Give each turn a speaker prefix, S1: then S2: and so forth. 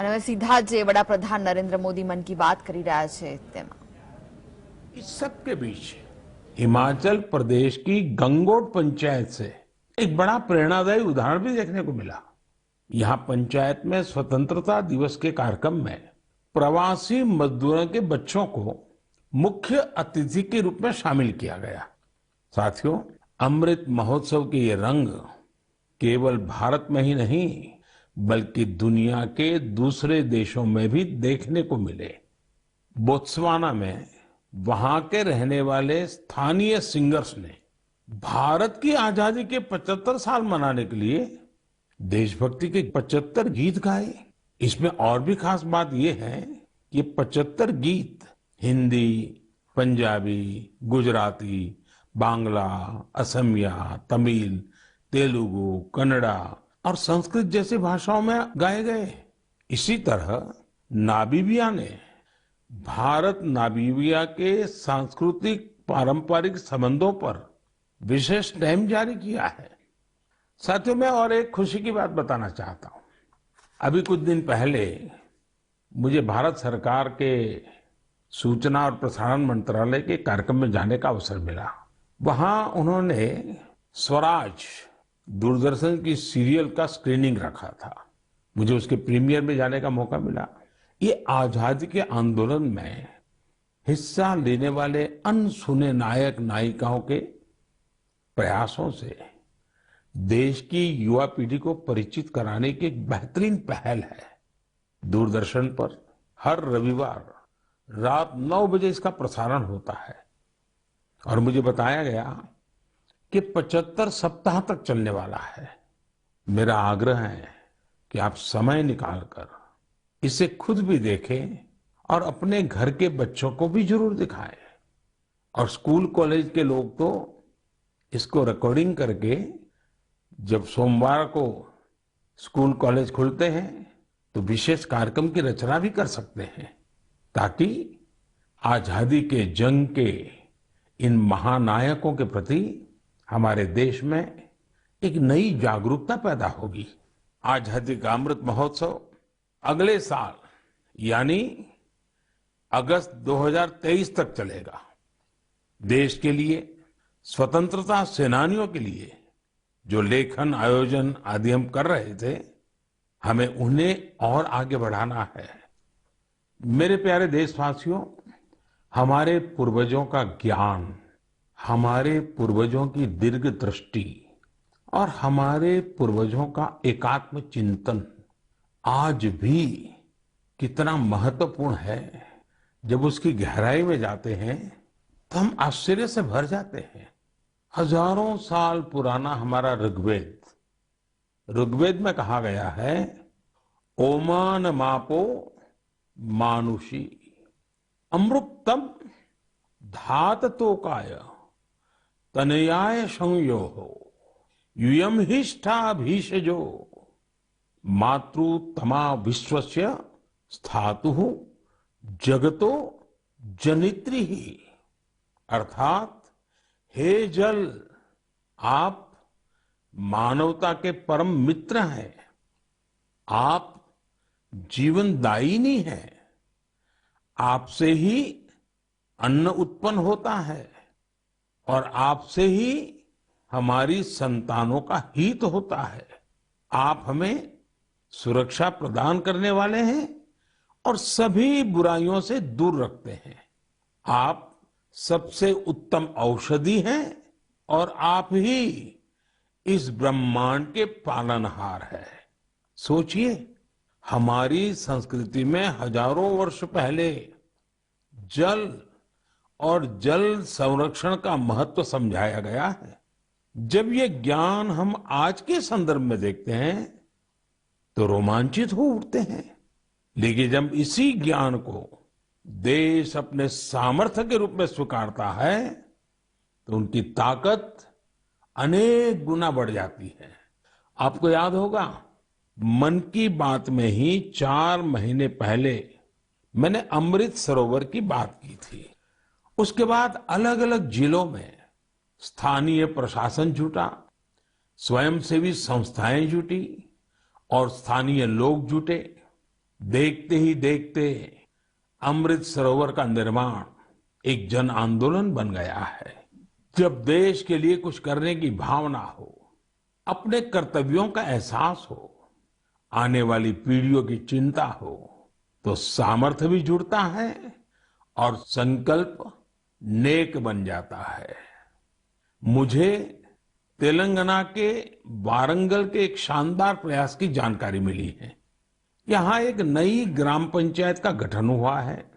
S1: અને હવે સીધા જે વડાપ્રધાન નરેન્દ્ર મોદી મન કી બાત કરી રહ્યા છે તેમાં
S2: इस सब के बीच हिमाचल प्रदेश की गंगोट पंचायत से एक बड़ा प्रेरणादायी उदाहरण भी देखने को मिला। यहाँ पंचायत में स्वतंत्रता दिवस के कार्यक्रम में प्रवासी मजदूरों के बच्चों को मुख्य अतिथि के रूप में शामिल किया गया। साथियों, अमृत महोत्सव के ये रंग केवल भारत में ही नहीं बल्कि दुनिया के दूसरे देशों में भी देखने को मिले। बोत्सवाना में वहां के रहने वाले स्थानीय सिंगर्स ने भारत की आजादी के 75 साल मनाने के लिए देशभक्ति के 75 गीत गाए। इसमें और भी खास बात यह है कि 75 गीत हिंदी, पंजाबी, गुजराती, बांग्ला, असमिया, तमिल, तेलुगु, कन्नड़ा और संस्कृत जैसी भाषाओं में गाए गए। इसी तरह नामीबिया ने भारत नामीबिया के सांस्कृतिक पारंपरिक संबंधों पर विशेष स्टैम्प जारी किया है। साथियों, मैं और एक खुशी की बात बताना चाहता हूं। अभी कुछ दिन पहले मुझे भारत सरकार के सूचना और प्रसारण मंत्रालय के कार्यक्रम में जाने का अवसर मिला। वहां उन्होंने स्वराज दूरदर्शन की सीरियल का स्क्रीनिंग रखा था। मुझे उसके प्रीमियर में जाने का मौका मिला। ये आजादी के आंदोलन में हिस्सा लेने वाले अनसुने नायक नायिकाओं के प्रयासों से देश की युवा पीढ़ी को परिचित कराने की एक बेहतरीन पहल है। दूरदर्शन पर हर रविवार रात 9 बजे इसका प्रसारण होता है और मुझे बताया गया कि 75 सप्ताह तक चलने वाला है। मेरा आग्रह है कि आप समय निकालकर इसे खुद भी देखें और अपने घर के बच्चों को भी जरूर दिखाएं। और स्कूल कॉलेज के लोग तो इसको रिकॉर्डिंग करके जब सोमवार को स्कूल कॉलेज खुलते हैं तो विशेष कार्यक्रम की रचना भी कर सकते हैं ताकि आजादी के जंग के इन महानायकों के प्रति हमारे देश में एक नई जागरूकता पैदा होगी। आजादी का अमृत महोत्सव अगले साल यानी अगस्त 2023 तक चलेगा। देश के लिए, स्वतंत्रता सेनानियों के लिए जो लेखन, आयोजन आदि हम कर रहे थे, हमें उन्हें और आगे बढ़ाना है। मेरे प्यारे देशवासियों, हमारे पूर्वजों का ज्ञान, हमारे पूर्वजों की दीर्घ दृष्टि और हमारे पूर्वजों का एकात्म चिंतन आज भी कितना महत्वपूर्ण है। जब उसकी गहराई में जाते हैं तो हम आश्चर्य से भर जाते हैं। हजारों साल पुराना हमारा ऋग्वेद में कहा गया है, ओमान मापो मानुषी अमृतम धात तोकाय तनयाय संयो यूयम हिष्ठा भीषजो मातृ तमा विश्वस्य स्थातु जगतो जनित्री ही। अर्थात हे जल, आप मानवता के परम मित्र हैं, आप जीवनदायिनी हैं, आपसे ही अन्न उत्पन्न होता है और आपसे ही हमारी संतानों का हित होता है। आप हमें सुरक्षा प्रदान करने वाले हैं और सभी बुराइयों से दूर रखते हैं। आप सबसे उत्तम औषधि हैं और आप ही इस ब्रह्मांड के पालनहार हैं। सोचिए, हमारी संस्कृति में हजारों वर्ष पहले जल और जल संरक्षण का महत्व समझाया गया है। जब ये ज्ञान हम आज के संदर्भ में देखते हैं तो रोमांचित हो उठते हैं, लेकिन जब इसी ज्ञान को देश अपने सामर्थ्य के रूप में स्वीकारता है तो उनकी ताकत अनेक गुना बढ़ जाती है। आपको याद होगा, मन की बात में ही 4 महीने पहले मैंने अमृत सरोवर की बात की थी। उसके बाद अलग अलग जिलों में स्थानीय प्रशासन जुटा, स्वयंसेवी संस्थाएं जुटी और स्थानीय लोग जुटे। देखते ही देखते अमृत सरोवर का निर्माण एक जन आंदोलन बन गया है। जब देश के लिए कुछ करने की भावना हो, अपने कर्तव्यों का एहसास हो, आने वाली पीढ़ियों की चिंता हो, तो सामर्थ्य भी जुड़ता है और संकल्प नेक बन जाता है। मुझे तेलंगाना के वारंगल के एक शानदार प्रयास की जानकारी मिली है। यहाँ एक नई ग्राम पंचायत का गठन हुआ है।